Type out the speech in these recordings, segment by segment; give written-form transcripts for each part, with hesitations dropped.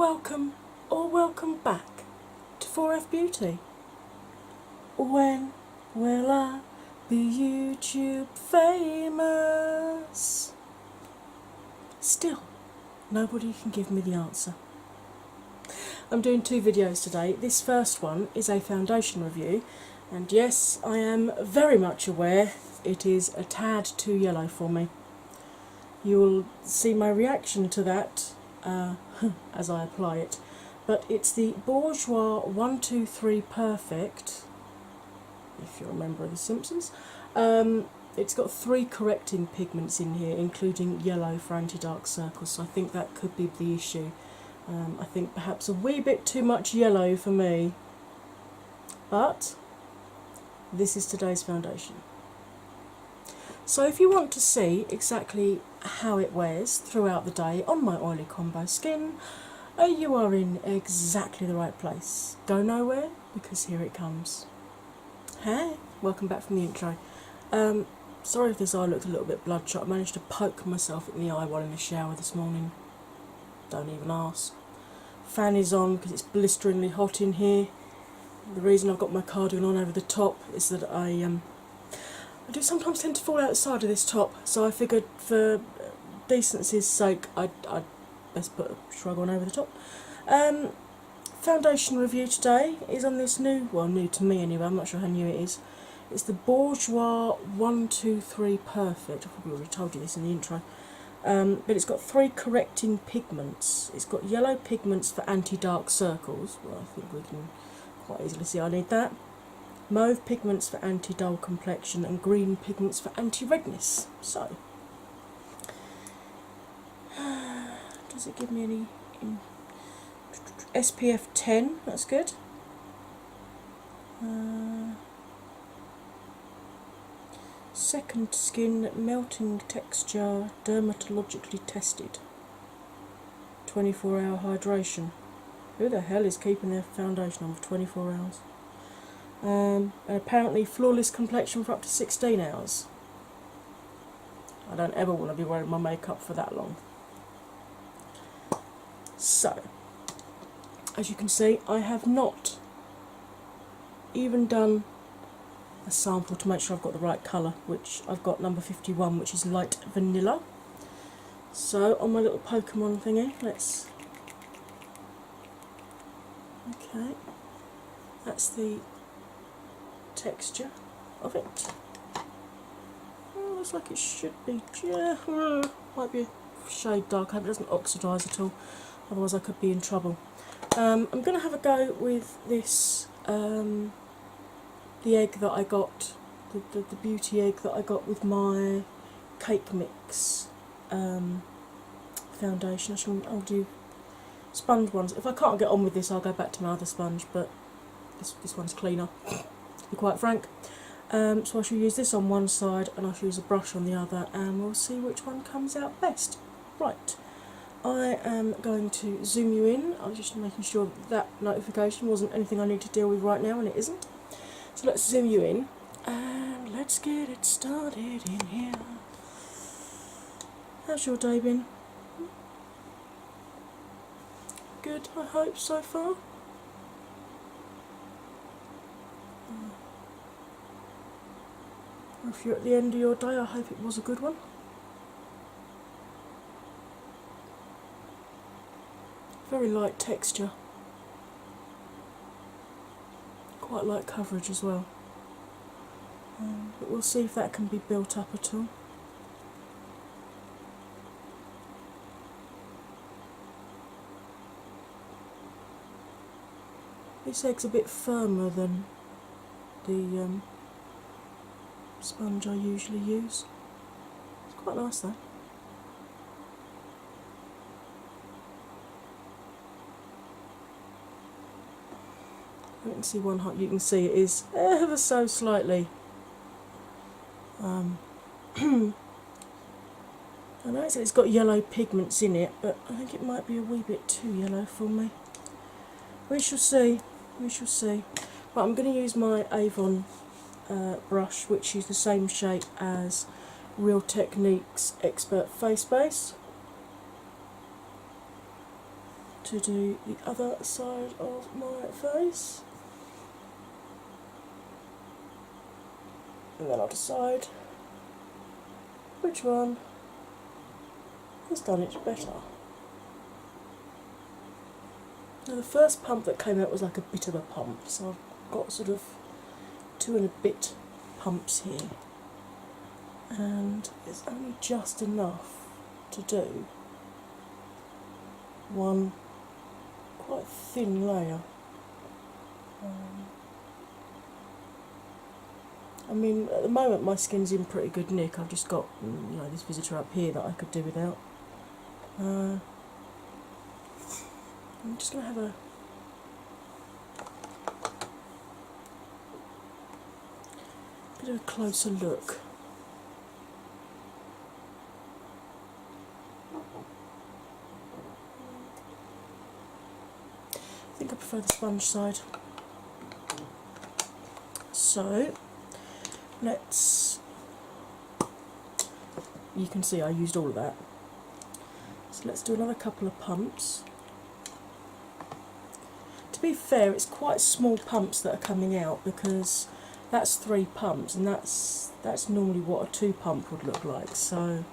welcome or welcome back to 4F Beauty. When will I be YouTube famous? Still, nobody can give me the answer. I'm doing two videos today. This first one is a foundation review, and yes, I am very much aware it is a tad too yellow for me. You will see my reaction to that as I apply it, but it's the Bourjois 123 Perfect, if you're a member of The Simpsons. It's got 3 correcting pigments in here, including yellow for anti-dark circles, so I think that could be the issue. I think perhaps a wee bit too much yellow for me, but this is today's foundation. So if you want to see exactly how it wears throughout the day on my oily combo skin, you are in exactly the right place. Go nowhere, because here it comes. Hey, welcome back from the intro. Sorry if this eye looked a little bit bloodshot. I managed to poke myself in the eye while in the shower this morning. Don't even ask. Fan is on because it's blisteringly hot in here. The reason I've got my cardigan on over the top is that I do sometimes tend to fall outside of this top, so I figured for decency's sake I'd best put a shrug on over the top. Foundation review today is on this new to me anyway, I'm not sure how new it is. It's the Bourjois 123 Perfect. I've probably already told you this in the intro. But it's got 3 correcting pigments. It's got yellow pigments for anti-dark circles. Well, I think we can quite easily see I need that. Mauve pigments for anti-dull complexion, and green pigments for anti-redness. So, does it give me any SPF 10? That's good. Second skin melting texture, dermatologically tested. 24-hour hydration. Who the hell is keeping their foundation on for 24 hours? And apparently flawless complexion for up to 16 hours. I don't ever want to be wearing my makeup for that long. So, as you can see, I have not even done a sample to make sure I've got the right colour, which I've got number 51, which is light vanilla. So on my little Pokemon thingy, let's... Okay, that's the texture of it. Oh, looks like it should be, yeah, might be a shade dark. I hope it doesn't oxidise at all, otherwise I could be in trouble. I'm going to have a go with this, the egg that I got, the beauty egg that I got with my cake mix foundation. I'll do sponge ones. If I can't get on with this, I'll go back to my other sponge, but this one's cleaner, to be quite frank. So I shall use this on one side and I shall use a brush on the other, and we'll see which one comes out best. Right, I am going to zoom you in. I was just making sure that notification wasn't anything I need to deal with right now, and it isn't. So let's zoom you in and let's get it started in here. How's your day been? Good, I hope, so far. Or if you're at the end of your day, I hope it was a good one. Very light texture. Quite light coverage as well. But we'll see if that can be built up at all. This egg's a bit firmer than the sponge I usually use. It's quite nice though. You can see one hot. You can see it is ever so slightly. I know it's got yellow pigments in it, but I think it might be a wee bit too yellow for me. We shall see. We shall see. Right, I'm going to use my Avon brush, which is the same shape as Real Techniques Expert Face Base. to do the other side of my face, and then I'll decide which one has done it better. Now the first pump that came out was like a bit of a pump, so I've got sort of 2 and a bit pumps here, and it's only just enough to do one quite thin layer. I mean, at the moment my skin's in pretty good nick. I've just got, you know, this visitor up here that I could do without. I'm just going to have a bit of a closer look. I think I prefer the sponge side. So let's, you can see I used all of that. So let's do another couple of pumps. To be fair, it's quite small pumps that are coming out, because that's 3 pumps, and that's normally what a 2 pump would look like. So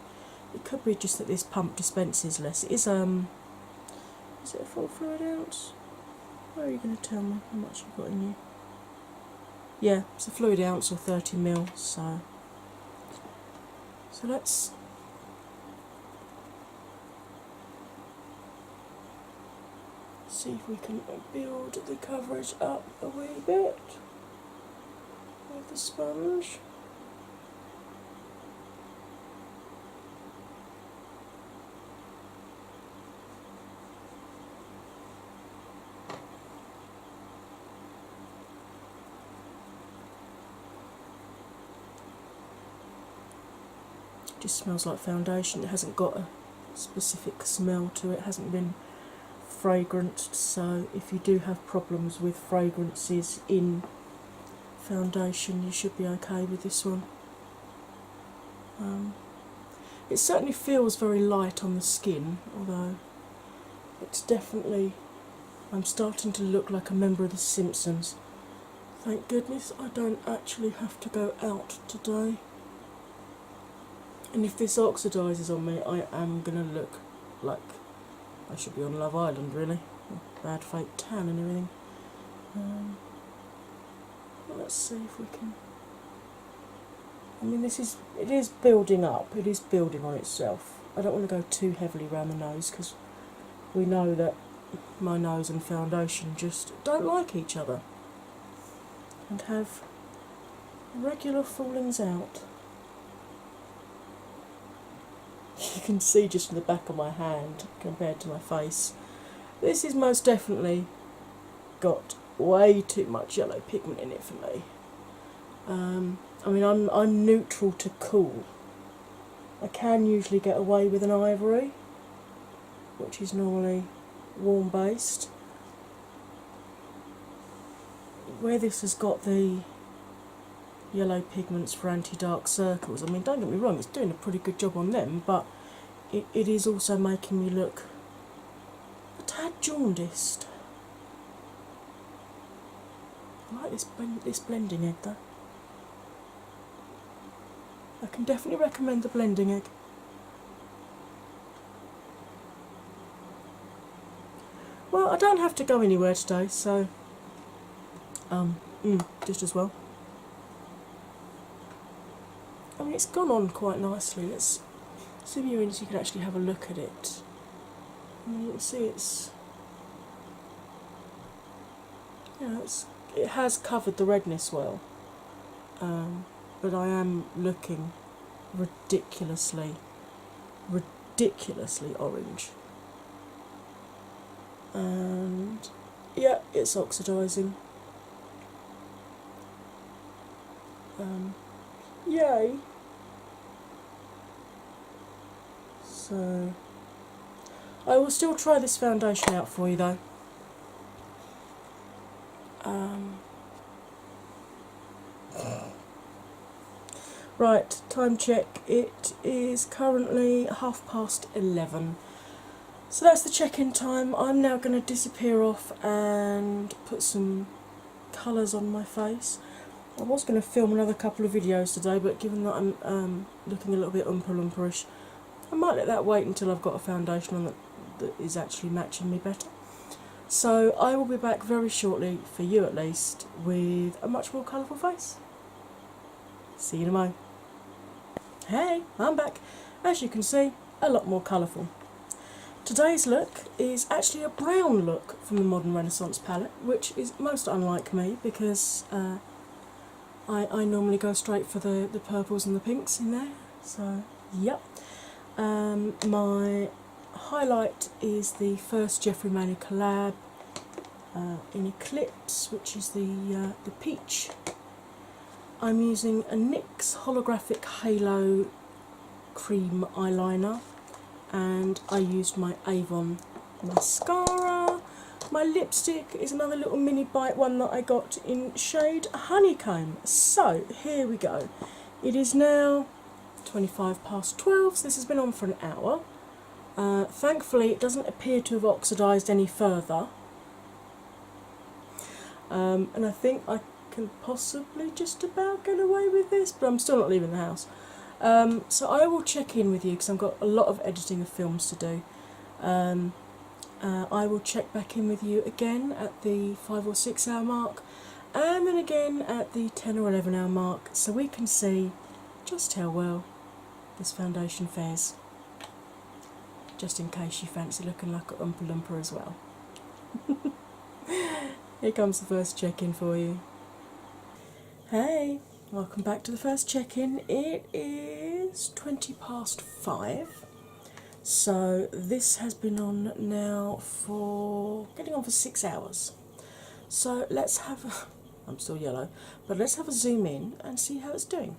it could be just that this pump dispenses less. It is it a full fluid ounce? Where are you going to tell me how much you've got in you? Yeah, it's a fluid ounce or 30ml. So let's see if we can build the coverage up a wee bit with the sponge. It just smells like foundation. It hasn't got a specific smell to it, hasn't been fragranced, so if you do have problems with fragrances in foundation, you should be okay with this one. It certainly feels very light on the skin, although it's definitely, I'm starting to look like a member of the Simpsons. Thank goodness I don't actually have to go out today. And if this oxidises on me, I am going to look like I should be on Love Island, really. Bad fake tan and everything. Let's see if we can. I mean, it is building up. It is building on itself. I don't want to go too heavily around the nose, because we know that my nose and foundation just don't like each other and have regular fallings out. You can see just from the back of my hand compared to my face. This is most definitely got way too much yellow pigment in it for me. I mean, I'm neutral to cool. I can usually get away with an ivory, which is normally warm based. Where this has got the yellow pigments for anti-dark circles, I mean, don't get me wrong, it's doing a pretty good job on them, but it is also making me look a tad jaundiced. I like this blending egg though. I can definitely recommend the blending egg. Well, I don't have to go anywhere today, so just as well. I mean, it's gone on quite nicely. Let's zoom you in so you can actually have a look at it. I mean, you can see it has covered the redness well, but I am looking ridiculously orange. And yeah, it's oxidising. Yay! So I will still try this foundation out for you though. Right, time check. It is currently 11:30. So that's the check-in time. I'm now going to disappear off and put some colours on my face. I was going to film another couple of videos today, but given that I'm looking a little bit oompa-loompa-ish, I might let that wait until I've got a foundation on that is actually matching me better. So I will be back very shortly, for you at least, with a much more colourful face. See you in a moment. Hey, I'm back. As you can see, a lot more colourful. Today's look is actually a brown look from the Modern Renaissance palette, which is most unlike me because I normally go straight for the purples and the pinks in there. So, yep. My highlight is the first Jeffrey Manny collab in Eclipse, which is the peach. I'm using a NYX holographic halo cream eyeliner, and I used my Avon mascara. My lipstick is another little mini bite one that I got in shade Honeycomb. So here we go. It is now 12:25, so this has been on for an hour. Thankfully it doesn't appear to have oxidised any further, and I think I can possibly just about get away with this, but I'm still not leaving the house. So I will check in with you because I've got a lot of editing of films to do. I will check back in with you again at the 5 or 6 hour mark, and then again at the 10 or 11 hour mark, so we can see just how well this foundation fares, just in case you fancy looking like an Oompa Loompa as well. Here comes the first check-in for you. Hey, welcome back to the first check-in. It is 5:20, so this has been on now for getting on for 6 hours. So let's have a, I'm still yellow, but let's have a zoom in and see how it's doing.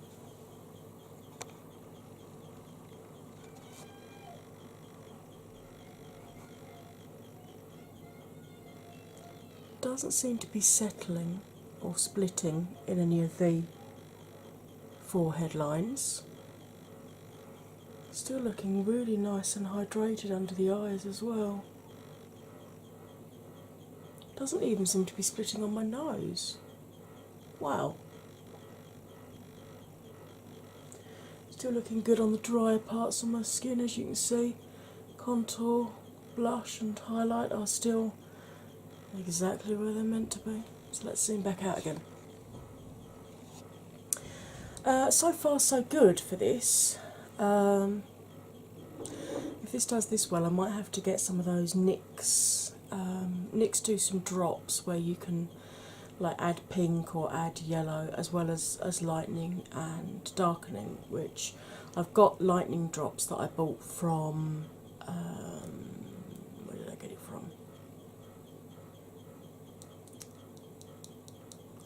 Doesn't seem to be settling or splitting in any of the forehead lines. Still looking really nice and hydrated under the eyes as well. Doesn't even seem to be splitting on my nose. Wow. Still looking good on the drier parts of my skin, as you can see. Contour, blush and highlight are still exactly where they're meant to be. So let's zoom back out again. So far so good for this. If this does this well, I might have to get some of those NYX. NYX do some drops where you can like add pink or add yellow, as well as lightening and darkening, which I've got lightening drops that I bought from, where did I get it from?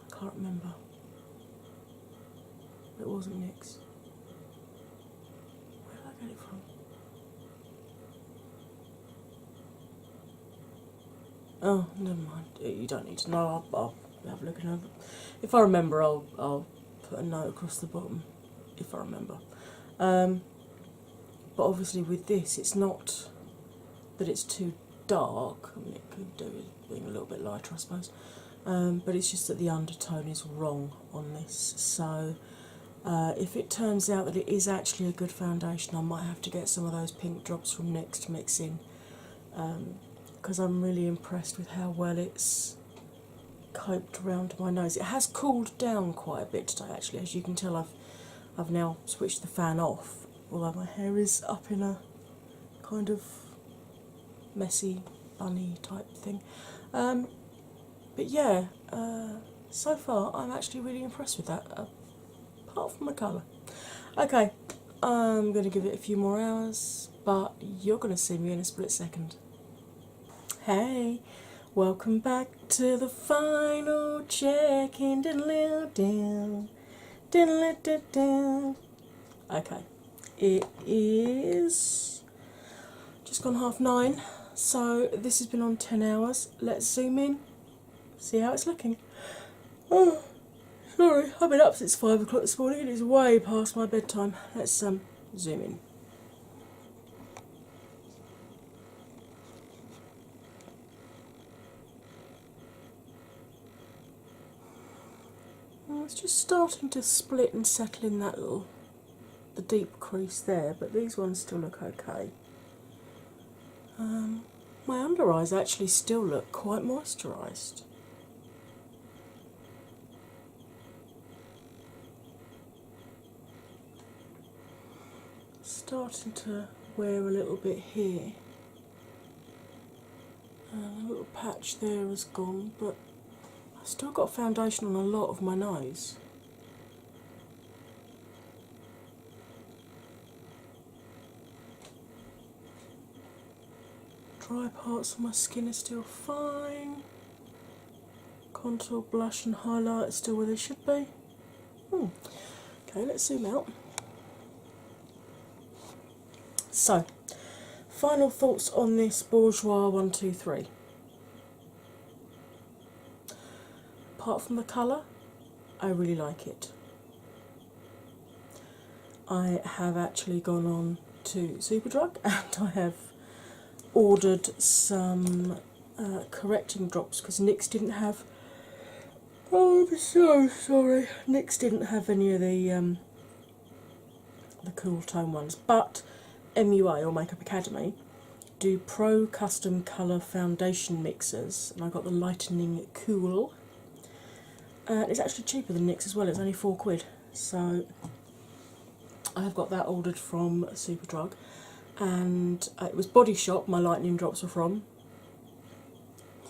I can't remember. It wasn't NYX. Where did I get it from? Oh, never mind. You don't need to know. I'll have a look at it. If I remember, I'll put a note across the bottom. If I remember. But obviously with this, it's not that it's too dark. I mean, it could do with being a little bit lighter, I suppose. But it's just that the undertone is wrong on this. So if it turns out that it is actually a good foundation, I might have to get some of those pink drops from NYX to mix in. Because I'm really impressed with how well it's coped around my nose. It has cooled down quite a bit today, actually. As you can tell, I've now switched the fan off, although my hair is up in a kind of messy bunny type thing. But yeah, so far I'm actually really impressed with that, apart from the colour. Okay, I'm going to give it a few more hours, but you're going to see me in a split second. Hey, welcome back to the final check-in. Okay, it is just gone 9:30, so this has been on 10 hours. Let's zoom in, see how it's looking. Oh, sorry, I've been up since 5 o'clock this morning. It is way past my bedtime. Let's zoom in. it's just starting to split and settle in that little, the deep crease there, but these ones still look okay. My under eyes actually still look quite moisturised. Starting to wear a little bit here. And a little patch there has gone, but I've still got foundation on a lot of my nose. Dry parts of my skin are still fine. Contour, blush and highlight are still where they should be. Okay, let's zoom out. So, final thoughts on this Bourjois 123. Apart from the colour, I really like it. I have actually gone on to Superdrug and I have ordered some correcting drops because NYX didn't have. Oh, I'm so sorry. NYX didn't have any of the cool tone ones, but MUA or Makeup Academy do pro custom colour foundation mixers, and I got the Lightening Cool. It's actually cheaper than NYX as well. It's only £4, so I have got that ordered from Superdrug. And it was Body Shop my lightning drops were from.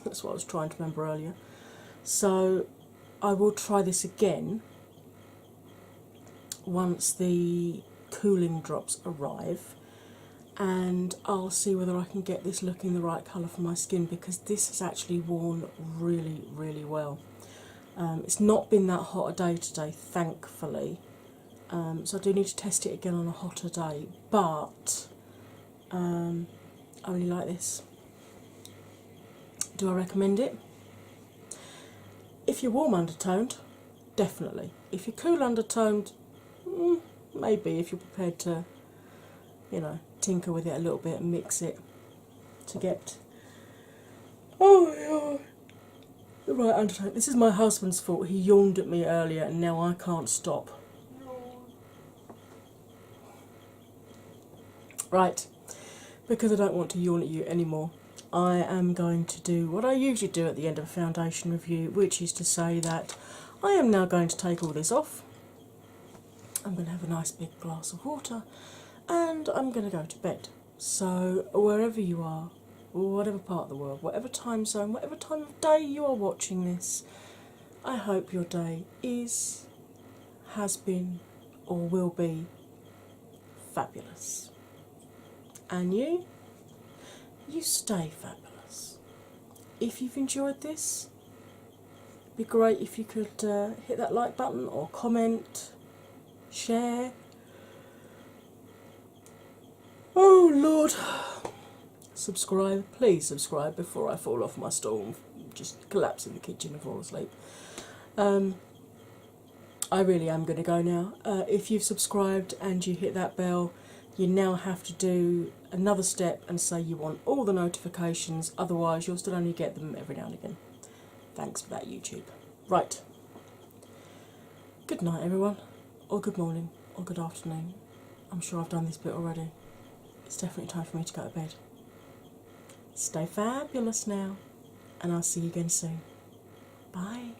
That's what I was trying to remember earlier. So I will try this again once the cooling drops arrive, and I'll see whether I can get this looking the right colour for my skin, because this has actually worn really, really well. It's not been that hot a day today, thankfully, so I do need to test it again on a hotter day, but I really like this. Do I recommend it? If you're warm undertoned, definitely. If you're cool undertoned, maybe, if you're prepared to, you know, tinker with it a little bit and mix it to get the right undertone. This is my husband's fault. He yawned at me earlier and now I can't stop. Right. Because I don't want to yawn at you anymore, I am going to do what I usually do at the end of a foundation review, which is to say that I am now going to take all this off. I'm going to have a nice big glass of water and I'm going to go to bed. So wherever you are, whatever part of the world, whatever time zone, whatever time of day you are watching this, I hope your day is, has been, or will be fabulous. And you stay fabulous. If you've enjoyed this, it'd be great if you could hit that like button or comment, share. Oh Lord, subscribe, please subscribe before I fall off my stool and just collapse in the kitchen and fall asleep. I really am going to go now. If you've subscribed and you hit that bell, you now have to do another step and say you want all the notifications, otherwise you'll still only get them every now and again. Thanks for that, YouTube. Right. Good night, everyone, or good morning, or good afternoon. I'm sure I've done this bit already. It's definitely time for me to go to bed. Stay fabulous now, and I'll see you again soon. Bye.